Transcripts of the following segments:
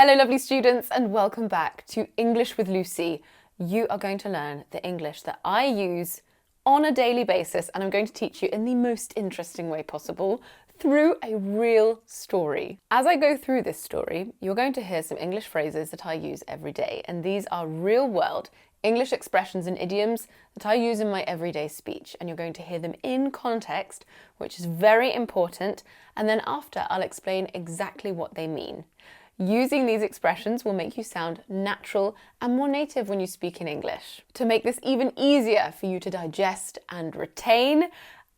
Hello lovely students and welcome back to English with Lucy. You are going to learn the English that I use on a daily basis, and I'm going to teach you in the most interesting way possible through a real story. As I go through this story, you're going to hear some English phrases that I use every day, and these are real world English expressions and idioms that I use in my everyday speech, and you're going to hear them in context, which is very important, and then after I'll explain exactly what they mean. Using these expressions will make you sound natural and more native when you speak in English. To make this even easier for you to digest and retain,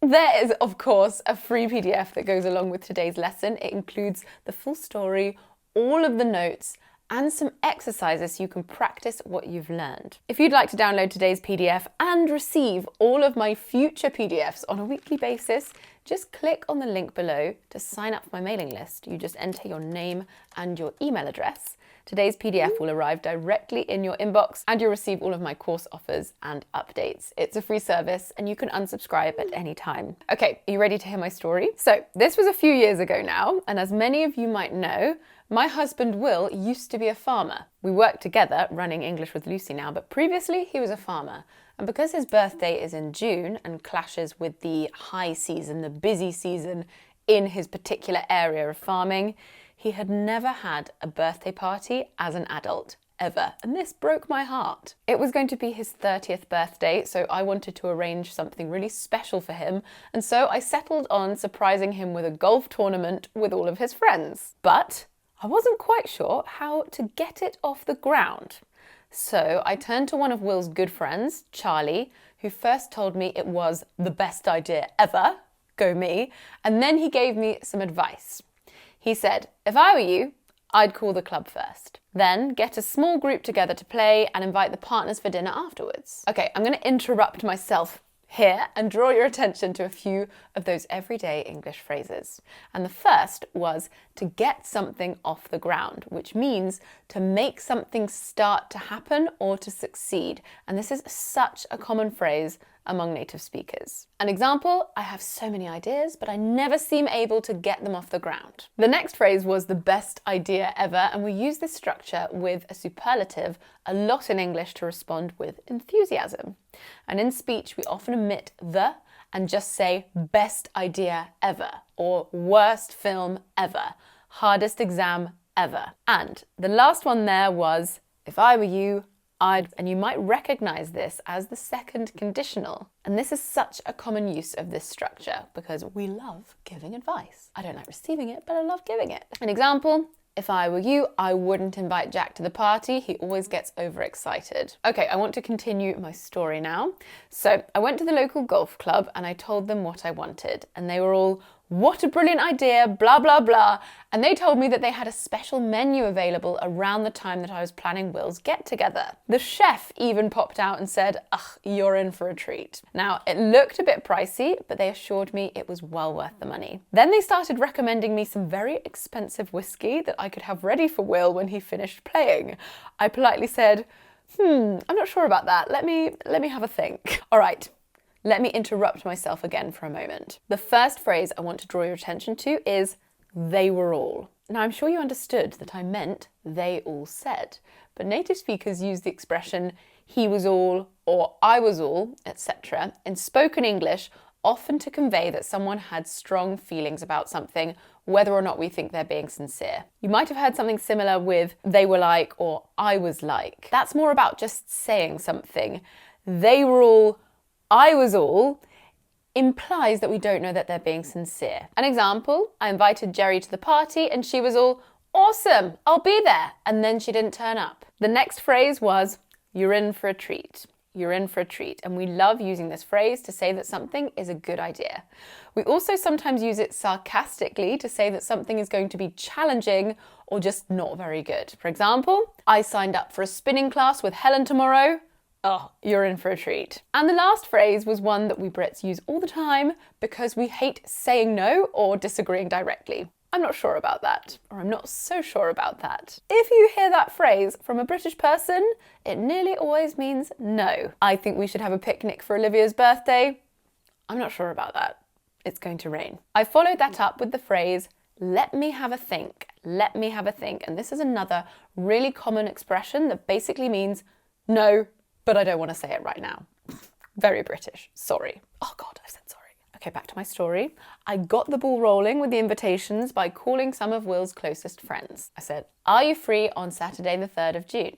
there is, of course, a free PDF that goes along with today's lesson. It includes the full story, all of the notes, and some exercises so you can practice what you've learned. If you'd like to download today's PDF and receive all of my future PDFs on a weekly basis, just click on the link below to sign up for my mailing list. You just enter your name and your email address. Today's PDF will arrive directly in your inbox and you'll receive all of my course offers and updates. It's a free service and you can unsubscribe at any time. Okay, are you ready to hear my story? So this was a few years ago now, and as many of you might know, my husband Will used to be a farmer. We work together running English with Lucy now, but previously he was a farmer. And because his birthday is in June and clashes with the high season, the busy season in his particular area of farming, he had never had a birthday party as an adult, ever. And this broke my heart. It was going to be his 30th birthday, so I wanted to arrange something really special for him. And so I settled on surprising him with a golf tournament with all of his friends. But I wasn't quite sure how to get it off the ground. So I turned to one of Will's good friends, Charlie, who first told me it was the best idea ever, go me, and then he gave me some advice. He said, if I were you, I'd call the club first. Then get a small group together to play and invite the partners for dinner afterwards. Okay, I'm going to interrupt myself here and draw your attention to a few of those everyday English phrases. And the first was to get something off the ground, which means to make something start to happen or to succeed. And this is such a common phrase among native speakers. An example, I have so many ideas, but I never seem able to get them off the ground. The next phrase was the best idea ever, and we use this structure with a superlative a lot in English to respond with enthusiasm. And in speech, we often omit the and just say best idea ever, or worst film ever, hardest exam ever. And the last one there was, if I were you, and you might recognize this as the second conditional. And this is such a common use of this structure because we love giving advice. I don't like receiving it, but I love giving it. An example, if I were you, I wouldn't invite Jack to the party. He always gets overexcited. Okay, I want to continue my story now. So I went to the local golf club and I told them what I wanted. And they were all, what a brilliant idea, blah, blah, blah. And they told me that they had a special menu available around the time that I was planning Will's get-together. The chef even popped out and said, ugh, you're in for a treat. Now, it looked a bit pricey, but they assured me it was well worth the money. Then they started recommending me some very expensive whiskey that I could have ready for Will when he finished playing. I politely said, I'm not sure about that. Let me have a think. All right. Let me interrupt myself again for a moment. The first phrase I want to draw your attention to is they were all. Now, I'm sure you understood that I meant they all said, but native speakers use the expression he was all or I was all, etc. in spoken English, often to convey that someone had strong feelings about something, whether or not we think they're being sincere. You might have heard something similar with they were like or I was like. That's more about just saying something. They were all, I was all, implies that we don't know that they're being sincere. An example, I invited Jerry to the party and she was all, awesome, I'll be there. And then she didn't turn up. The next phrase was, you're in for a treat. You're in for a treat. And we love using this phrase to say that something is a good idea. We also sometimes use it sarcastically to say that something is going to be challenging or just not very good. For example, I signed up for a spinning class with Helen tomorrow. Oh, you're in for a treat. And the last phrase was one that we Brits use all the time because we hate saying no or disagreeing directly. I'm not sure about that, or I'm not so sure about that. If you hear that phrase from a British person, it nearly always means no. I think we should have a picnic for Olivia's birthday. I'm not sure about that. It's going to rain. I followed that up with the phrase, let me have a think. Let me have a think. And this is another really common expression that basically means no, but I don't want to say it right now. Very British. Sorry. Oh God, I've said sorry. Okay, back to my story. I got the ball rolling with the invitations by calling some of Will's closest friends. I said, are you free on Saturday the 3rd of June?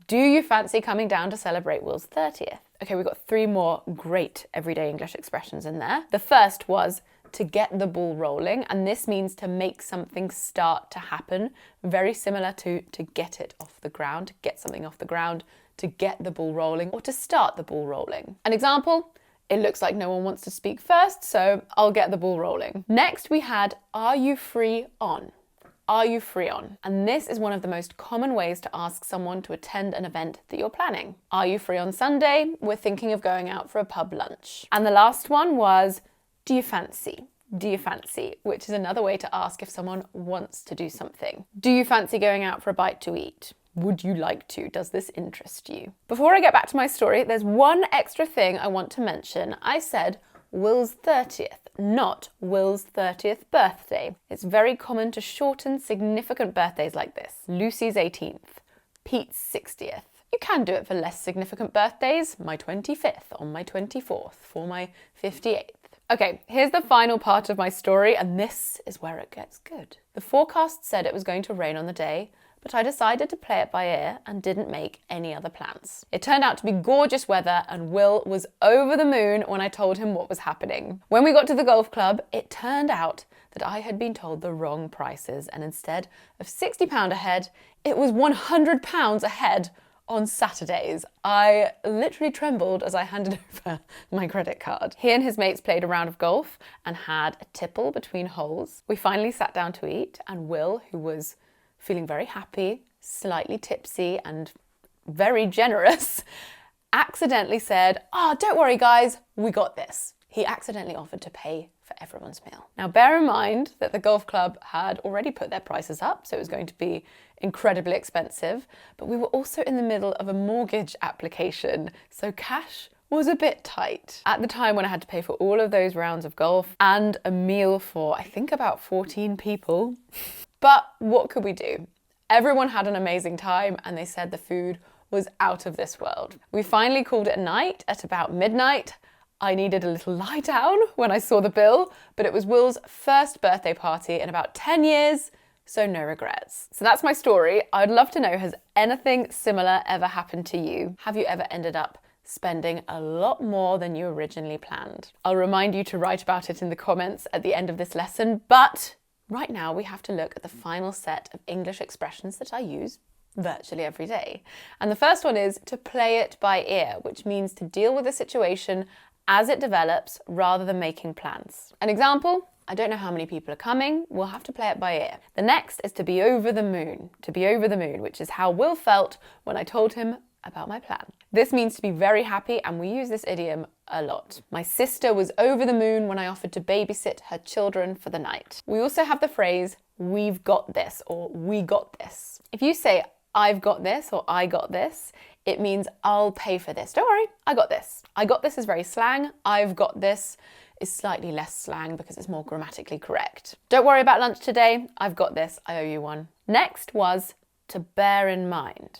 Do you fancy coming down to celebrate Will's 30th? Okay, we've got 3 more great everyday English expressions in there. The first was to get the ball rolling, and this means to make something start to happen, very similar to get it off the ground, to get something off the ground, to get the ball rolling, or to start the ball rolling. An example, it looks like no one wants to speak first, so I'll get the ball rolling. Next we had, are you free on? Are you free on? And this is one of the most common ways to ask someone to attend an event that you're planning. Are you free on Sunday? We're thinking of going out for a pub lunch. And the last one was, do you fancy? Do you fancy? Which is another way to ask if someone wants to do something. Do you fancy going out for a bite to eat? Would you like to? Does this interest you? Before I get back to my story, there's one extra thing I want to mention. I said Will's 30th, not Will's 30th birthday. It's very common to shorten significant birthdays like this. Lucy's 18th, Pete's 60th. You can do it for less significant birthdays, my 25th, on my 24th, for my 58th. Okay, here's the final part of my story, and this is where it gets good. The forecast said it was going to rain on the day, but I decided to play it by ear and didn't make any other plans. It turned out to be gorgeous weather, and Will was over the moon when I told him what was happening. When we got to the golf club, it turned out that I had been told the wrong prices, and instead of £60 a head, it was £100 a head on Saturdays. I literally trembled as I handed over my credit card. He and his mates played a round of golf and had a tipple between holes. We finally sat down to eat, and Will, who was feeling very happy, slightly tipsy and very generous, accidentally said, don't worry guys, we got this. He accidentally offered to pay for everyone's meal. Now bear in mind that the golf club had already put their prices up, so it was going to be incredibly expensive, but we were also in the middle of a mortgage application, so cash was a bit tight. At the time when I had to pay for all of those rounds of golf and a meal for, I think, about 14 people. But what could we do? Everyone had an amazing time, and they said the food was out of this world. We finally called it a night at about midnight. I needed a little lie down when I saw the bill, but it was Will's first birthday party in about 10 years, so no regrets. So that's my story. I'd love to know, has anything similar ever happened to you? Have you ever ended up spending a lot more than you originally planned? I'll remind you to write about it in the comments at the end of this lesson, but right now we have to look at the final set of English expressions that I use virtually every day. And the first one is to play it by ear, which means to deal with a situation as it develops rather than making plans. An example, I don't know how many people are coming, we'll have to play it by ear. The next is to be over the moon, which is how Will felt when I told him about my plan. This means to be very happy, and we use this idiom a lot. My sister was over the moon when I offered to babysit her children for the night. We also have the phrase, we've got this, or we got this. If you say, I've got this, or I got this, it means I'll pay for this. Don't worry, I got this. I got this is very slang. I've got this is slightly less slang because it's more grammatically correct. Don't worry about lunch today. I've got this. I owe you one. Next was to bear in mind,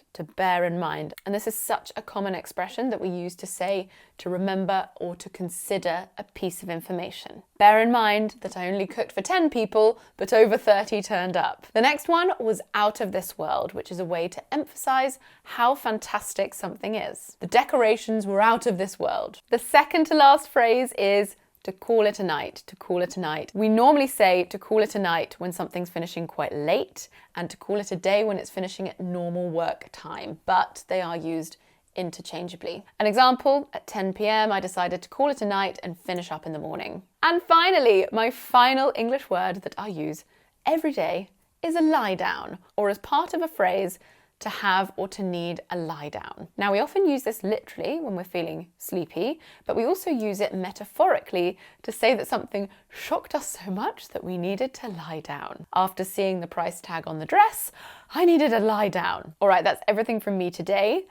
And this is such a common expression that we use to say to remember or to consider a piece of information. Bear in mind that I only cooked for 10 people, but over 30 turned up. The next one was out of this world, which is a way to emphasize how fantastic something is. The decorations were out of this world. The second to last phrase is to call it a night, We normally say to call it a night when something's finishing quite late, and to call it a day when it's finishing at normal work time, but they are used interchangeably. An example, at 10 p.m. I decided to call it a night and finish up in the morning. And finally, my final English word that I use every day is a lie down, or as part of a phrase, to have or to need a lie down. Now, we often use this literally when we're feeling sleepy, but we also use it metaphorically to say that something shocked us so much that we needed to lie down. After seeing the price tag on the dress, I needed a lie down. All right, that's everything from me today.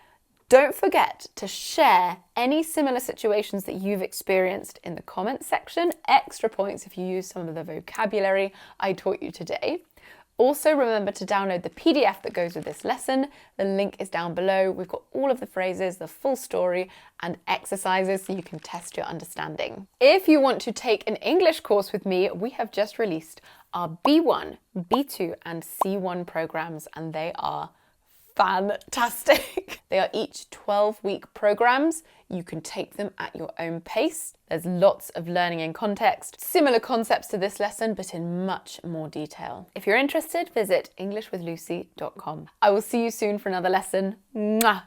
Don't forget to share any similar situations that you've experienced in the comments section. Extra points if you use some of the vocabulary I taught you today. Also remember to download the PDF that goes with this lesson. The link is down below. We've got all of the phrases, the full story, and exercises so you can test your understanding. If you want to take an English course with me, we have just released our B1, B2, and C1 programs, and they are fantastic. They are each 12-week programs. You can take them at your own pace. There's lots of learning in context, similar concepts to this lesson, but in much more detail. If you're interested, visit englishwithlucy.com. I will see you soon for another lesson. Mwah!